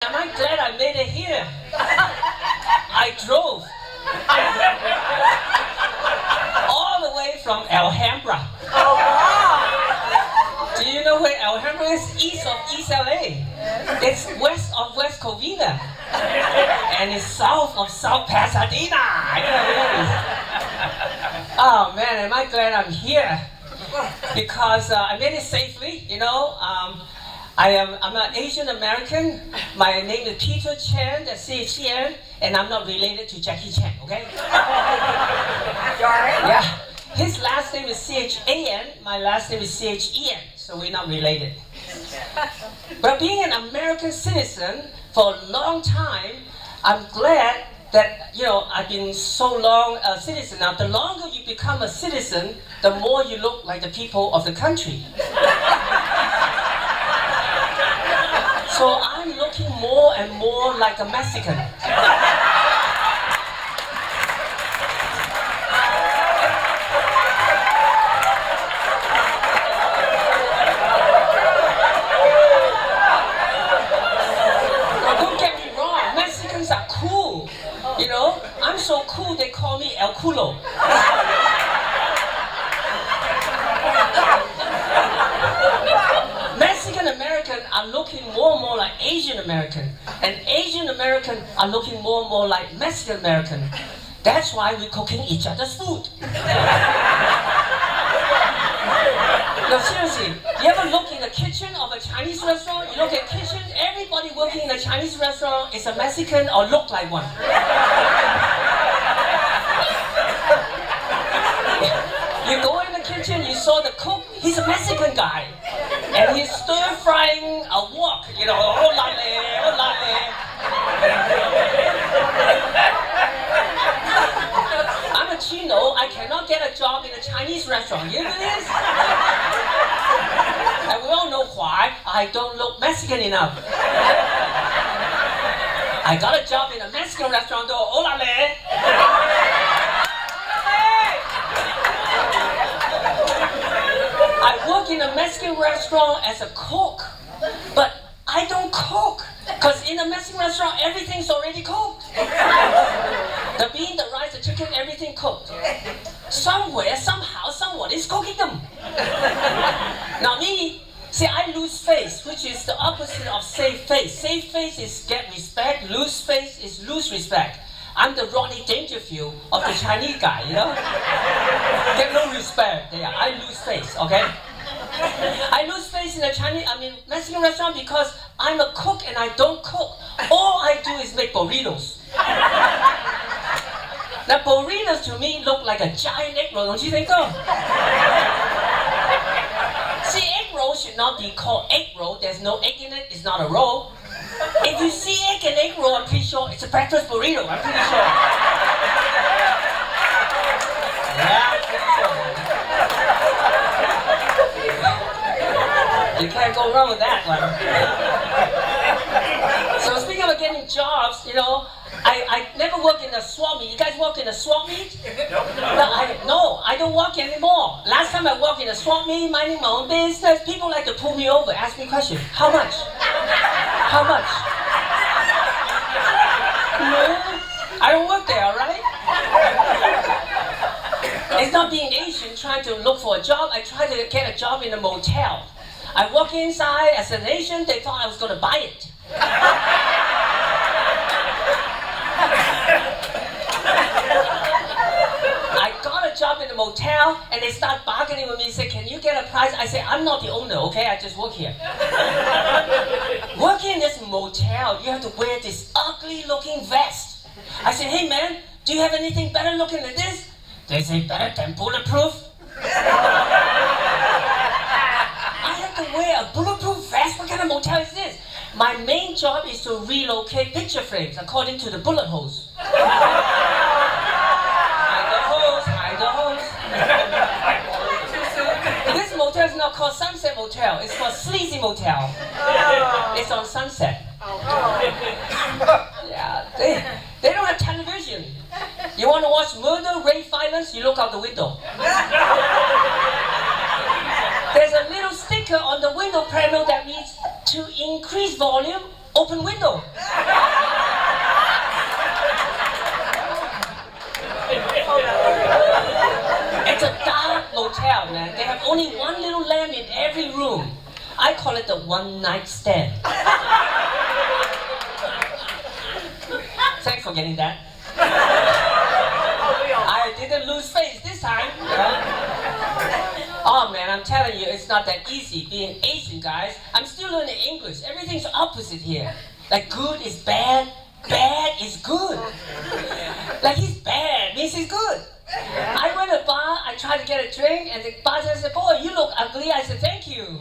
Am I glad I made it here? I drove all the way from Alhambra. Oh, wow. Do you know where Alhambra is? East of East LA. It's west of West Covina. And it's south of South Pasadena. Oh man, am I glad I'm here. Because I made it safely, I'm an Asian American. My name is Peter Chen, that's Chen, and I'm not related to Jackie Chan, okay? Yeah. His last name is Chan, my last name is Chen, so we're not related. But being an American citizen for a long time, I'm glad that, I've been so long a citizen. Now, the longer you become a citizen, the more you look like the people of the country. So I'm looking more and more like a Mexican. Now, don't get me wrong, Mexicans are cool. I'm so cool they call me El Culo. Mexican American are looking more and more like Asian American, and Asian American are looking more and more like Mexican American. That's why we're cooking each other's food. No, seriously, you ever look in the kitchen of a Chinese restaurant? You look at kitchen, everybody working in a Chinese restaurant is a Mexican or look like one. You go in the kitchen, you saw the cook, he's a Mexican guy. And he's stir-frying a wok, oh la le, oh la le. I'm a Chino, I cannot get a job in a Chinese restaurant. You know this? And we all know why. I don't look Mexican enough. I got a job in a Mexican restaurant though, oh la le. I work in a Mexican restaurant as a cook, but I don't cook, because in a Mexican restaurant, everything's already cooked. The bean, the rice, the chicken, everything cooked. Somewhere, somehow, someone is cooking them. Now me, I lose face, which is the opposite of save face. Save face is get respect, lose face is lose respect. I'm the Rodney Dangerfield of the Chinese guy, Get no respect there. I lose face, okay? I lose face in a Mexican restaurant because I'm a cook and I don't cook. All I do is make burritos. Now burritos to me look like a giant egg roll, don't you think so? See, egg roll should not be called egg roll. There's no egg in it, it's not a roll. If you see egg and egg roll, I'm pretty sure it's a breakfast burrito. I'm pretty sure. Yeah, I'm pretty sure. You can't go wrong with that one. So speaking of getting jobs, I never work in a swap meet. You guys work in a swap meet? No, I don't work anymore. Last time I worked in a swap meet, minding my own business, people like to pull me over, ask me questions. How much? How much? No, I don't work there, alright? It's not being Asian trying to look for a job. I tried to get a job in a motel. I walk inside as an Asian, they thought I was going to buy it. I got a job in a motel and they start bargaining with me and say, can you get a price? I say, I'm not the owner, okay? I just work here. Working in this motel, you have to wear this ugly looking vest. I said, hey man, do you have anything better looking than this? They say, better than bulletproof? I have to wear a bulletproof vest? What kind of motel is this? My main job is to relocate picture frames according to the bullet holes. Hide the holes. This motel is not called Sunset Motel, it's called Sleazy Motel. It's on Sunset. Yeah, they don't have television. You want to watch murder, rape, violence, you look out the window. There's a little sticker on the window panel that reads, to increase volume, open open window. It's a dark motel, man. They have only one little lamp in every room. I call it the one night stand. Thanks for getting that. I didn't lose face this time. Oh man, I'm telling you, it's not that easy being Asian, guys. I'm still learning English. Everything's opposite here. Like good is bad, bad is good. Like he's bad means he's good. I went to a bar, I tried to get a drink, and the bartender said, "Boy, you look ugly." I said, "Thank you."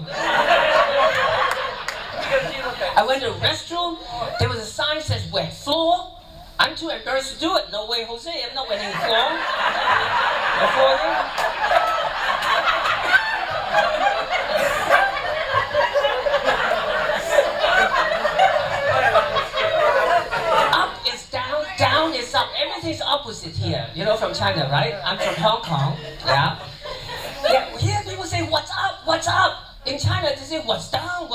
I went to a restroom, there was a sign that says wet floor. I'm too embarrassed to do it. No way, Jose, I'm not wetting the floor. The floor there. Up is down, down is up. Everything's opposite here. You know, from China, right? I'm from Hong Kong. Yeah. Here people say, "What's up? What's up?" In China, they say, "What's down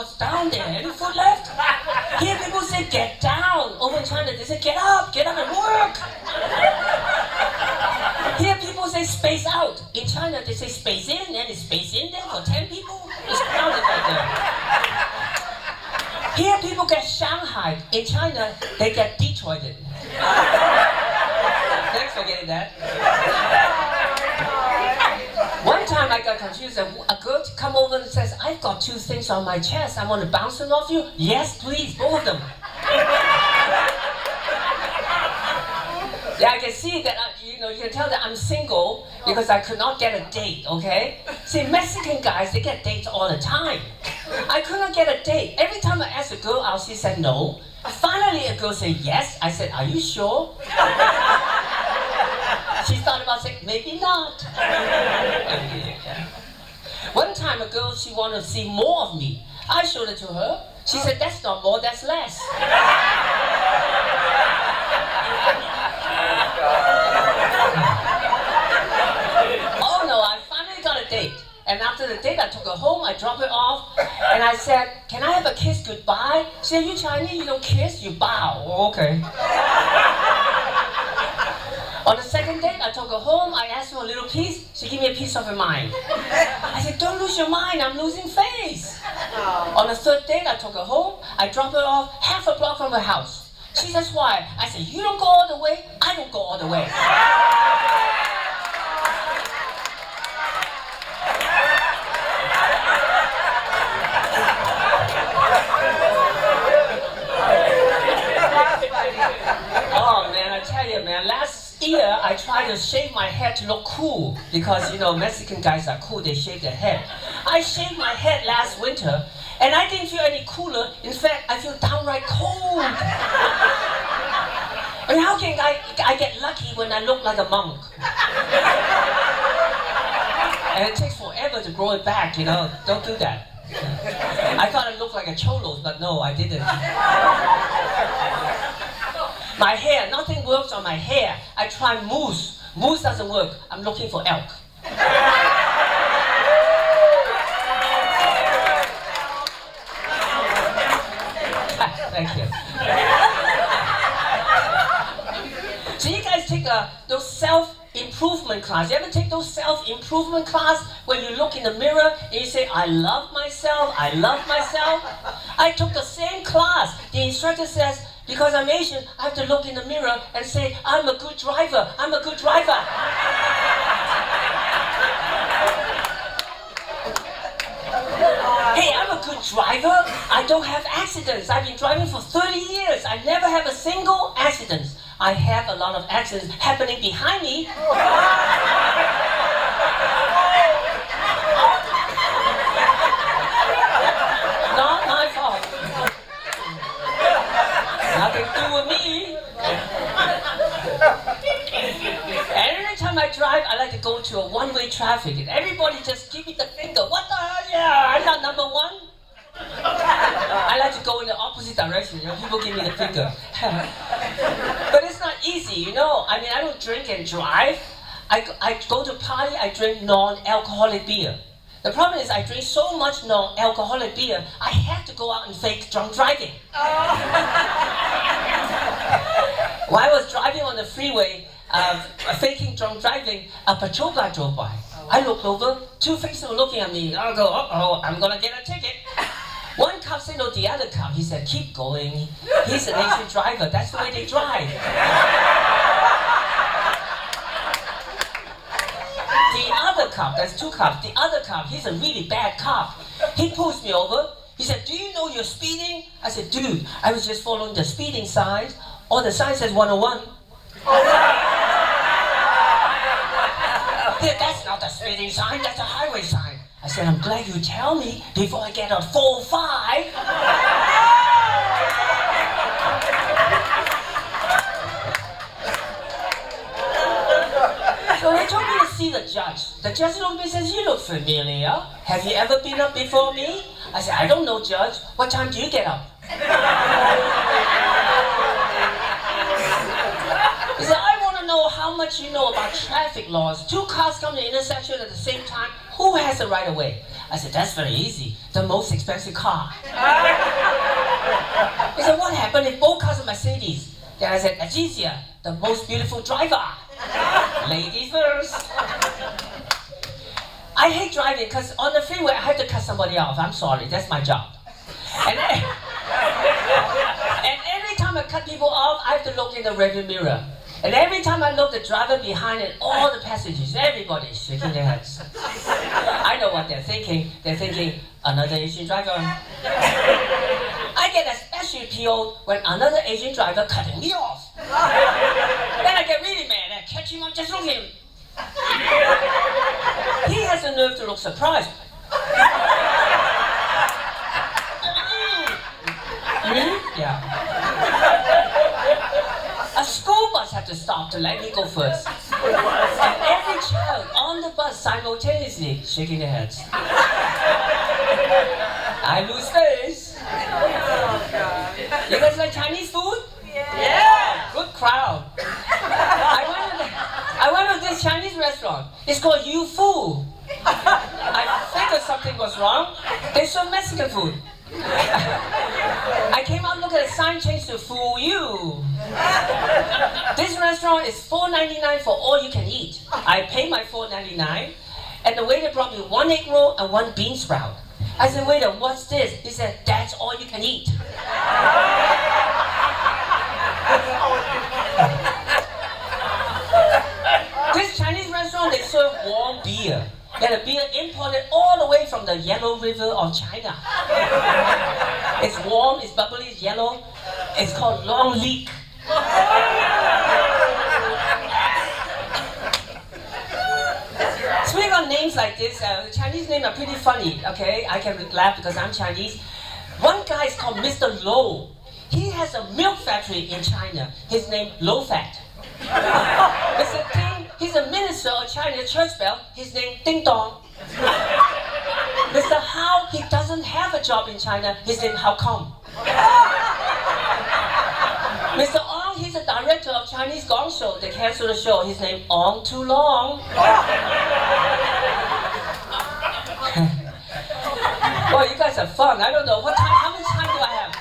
there? Any food left?" Here people say, "Get down." Over in China, they say, get up and work." Here people say, "Space out." In China, they say, "Space in," and it's space in there for 10 people. It's crowded right there. Here people get Shanghai. In China, they get Detroited. Thanks for getting that. One time I got confused. A girl come over and says, "I've got 2 things on my chest. I want to bounce them off you." "Yes, please, both of them." Yeah, I can see that, you can tell that I'm single because I could not get a date, okay? See, Mexican guys, they get dates all the time. I could not get a date. Every time I asked a girl out, she said no. Finally, a girl said yes. I said, "Are you sure?" She thought about saying, "Maybe not." One time a girl, she wanted to see more of me. I showed it to her. She said, "That's not more, that's less." Oh no, I finally got a date. And after the date, I took her home, I dropped her off, and I said, "Can I have a kiss goodbye?" She said, "You Chinese, you don't kiss, you bow." "Oh, okay." On the second date, I took her home, I asked for a little piece, she gave me a piece of her mind. I said, "Don't lose your mind, I'm losing face." On the third date, I took her home, I dropped her off half a block from her house. She says, "Why?" I said, "You don't go all the way, I don't go all the way." Oh man, I tell you, man, last year I tried to shave my head to look cool because Mexican guys are cool, they shave their head. I shaved my head last winter and I didn't feel any cooler. In fact, I feel downright cold. And how can I get lucky when I look like a monk? And it takes forever to grow it back, don't do that. I thought I looked like a cholo, but no, I didn't. My hair, nothing works on my hair. I tried mousse. Mousse doesn't work. I'm looking for elk. Thank you. So you guys take those self-improvement class. You ever take those self-improvement class where you look in the mirror and you say, "I love myself, I love myself"? I took the same class. The instructor says, because I'm Asian, I have to look in the mirror and say, "I'm a good driver, I'm a good driver." Hey, I'm a good driver. I don't have accidents. I've been driving for 30 years. I never have a single accident. I have a lot of accidents happening behind me. Not my fault. Nothing to do with me. And every time I drive, I like to go to a one-way traffic. And everybody just give me the finger. What the hell? Yeah, I'm not number one. I like to go in the opposite direction. People give me the finger. But it's not easy, I mean, I don't drink and drive. I go to party, I drink non-alcoholic beer. The problem is I drink so much non-alcoholic beer, I have to go out and fake drunk driving. While I was driving on the freeway, faking drunk driving, a patrol guy drove by. I looked over, two faces were looking at me. I go, uh-oh, I'm gonna get a ticket. One cop said no, the other cop, he said, keep going. He's an Asian driver, that's the way they drive. The other cop, there's two cops, the other cop, he's a really bad cop. He pulls me over, he said, do you know you're speeding? I said, dude, I was just following the speeding signs. Oh, the sign says 101. Yeah, that's not the speeding sign, that's a highway sign. I said, I'm glad you tell me before I get a 4-5. So they told me to see the judge. The judge looked at me and says, you look familiar. Have you ever been up before me? I said, I don't know, Judge. What time do you get up? He said, I want to know how much you know about traffic laws. Two cars come to the intersection at the same time. Who has the right of way? I said, that's very easy. The most expensive car. He said, what happened if both cars are Mercedes? Then I said, that's easier. The most beautiful driver. Ladies first. I hate driving because on the freeway I have to cut somebody off. I'm sorry, that's my job. And every time I cut people off, I have to look in the rearview mirror. And every time I look, the driver behind and all the passengers, everybody is shaking their heads. I know what they're thinking. They're thinking, another Asian driver. I get especially PO when another Asian driver cutting me off. Then I get really mad. I catch him up, just look at him. He has the nerve to look surprised. Yeah. A school bus had to stop to let me go first. And every child on the bus simultaneously shaking their heads. I lose face. You guys like Chinese food? Yeah. Good crowd. I went to this Chinese restaurant. It's called Yu Fu. I figured something was wrong. They serve Mexican food. I came out, look at the sign, changed to Fu Yu. This restaurant is $4.99 for all you can eat. I paid my $4.99, and the waiter brought me one egg roll and one bean sprout. I said, waiter, what's this? He said, that's all you can eat. This Chinese restaurant, they serve warm beer. And the beer imported all the way from the Yellow River of China. It's warm, it's bubbly, it's yellow. It's called Long Leek. Speaking of names like this, the Chinese names are pretty funny, okay? I can laugh because I'm Chinese. One guy is called Mr. Low. He has a milk factory in China. His name, Low Fat. Mr. Ding, he's a minister of China church bell. His name, Ding Dong. Mr. How, he doesn't have a job in China. His name, How Come? Mr. Ong, he's a director of Chinese Gong Show. They canceled the show. His name, Ong Too Long. Well, you guys are fun. I don't know. What time, how much time do I have?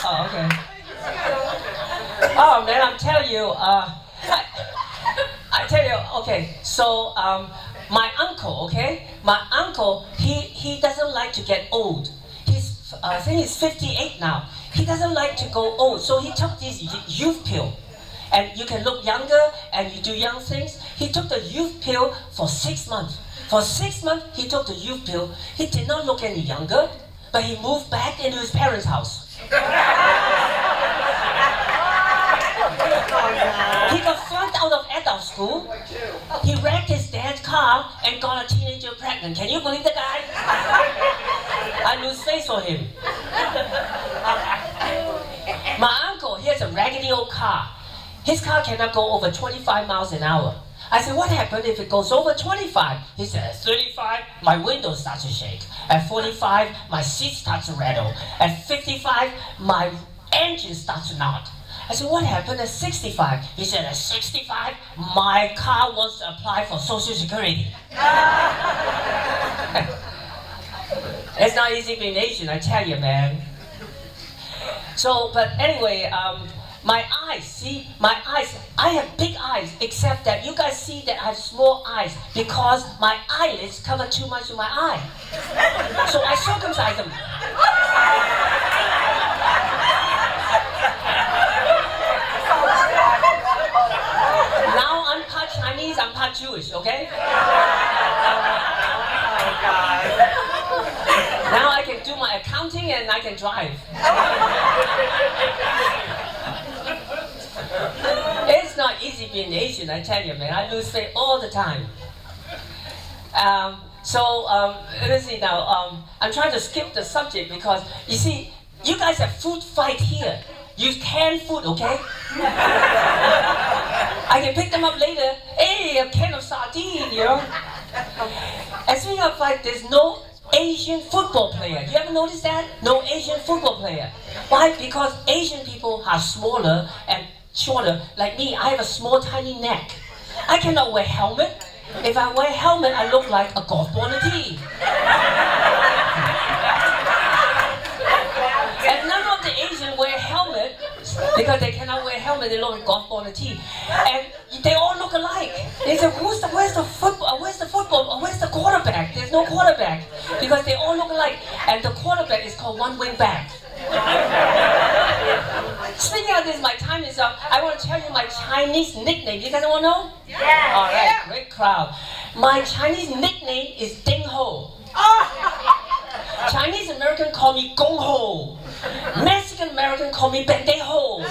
Oh, okay. Oh man, I'm telling you, I tell you, okay, so my uncle, he doesn't like to get old. I think he's 58 now. He doesn't like to go old, so he took this youth pill. And you can look younger and you do young things. He took the youth pill for 6 months. For 6 months, he took the youth pill. He did not look any younger, but he moved back into his parents' house. He got flunked out of adult school. He wrecked his dad's car and got a teenager pregnant. Can you believe the guy? I lose face for him. My uncle, he has a raggedy old car. His car cannot go over 25 miles an hour. I said, what happened if it goes over 25? He said, at 35, my windows start to shake. At 45, my seat starts to rattle. At 55, my engine starts to knot. I said, what happened at 65? He said, at 65, my car wants to apply for Social Security. It's not easy being Asian, I tell you, man. So, but anyway, my eyes, see, my eyes, I have big eyes, except that you guys see that I have small eyes because my eyelids cover too much of my eye. So I circumcise them. Now I'm part Chinese, I'm part Jewish, okay? Now I can do my accounting and I can drive. It's not easy being Asian, I tell you, man. I lose weight all the time. Let's see now. I'm trying to skip the subject because, you see, you guys have food fight here. Use canned food, okay? I can pick them up later. Hey, a can of sardine, you know? And speaking of fight, there's no Asian football player. You ever notice that? No Asian football player. Why? Because Asian people are smaller and shorter. Like me, I have a small, tiny neck. I cannot wear helmet. If I wear helmet, I look like a golf ball on a tee. And none of the Asians wear helmet because they cannot wear helmet. They look like golf ball on a tee. And they all look alike. They say, where's the football? Where's the football? Where's the quarterback? There's no quarterback because they all look alike. And the quarterback is called one wing back. Speaking of this, my time is up. I want to tell you my Chinese nickname. You guys want to know? Yeah. All right, great crowd. My Chinese nickname is Ding Ho. Chinese American call me Gong Ho. Mexican American call me Pendejo.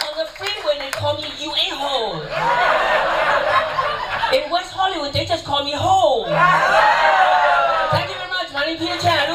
On the freeway they call me You A Ho. In West Hollywood they just call me Ho. Thank you very much. My name is Chen.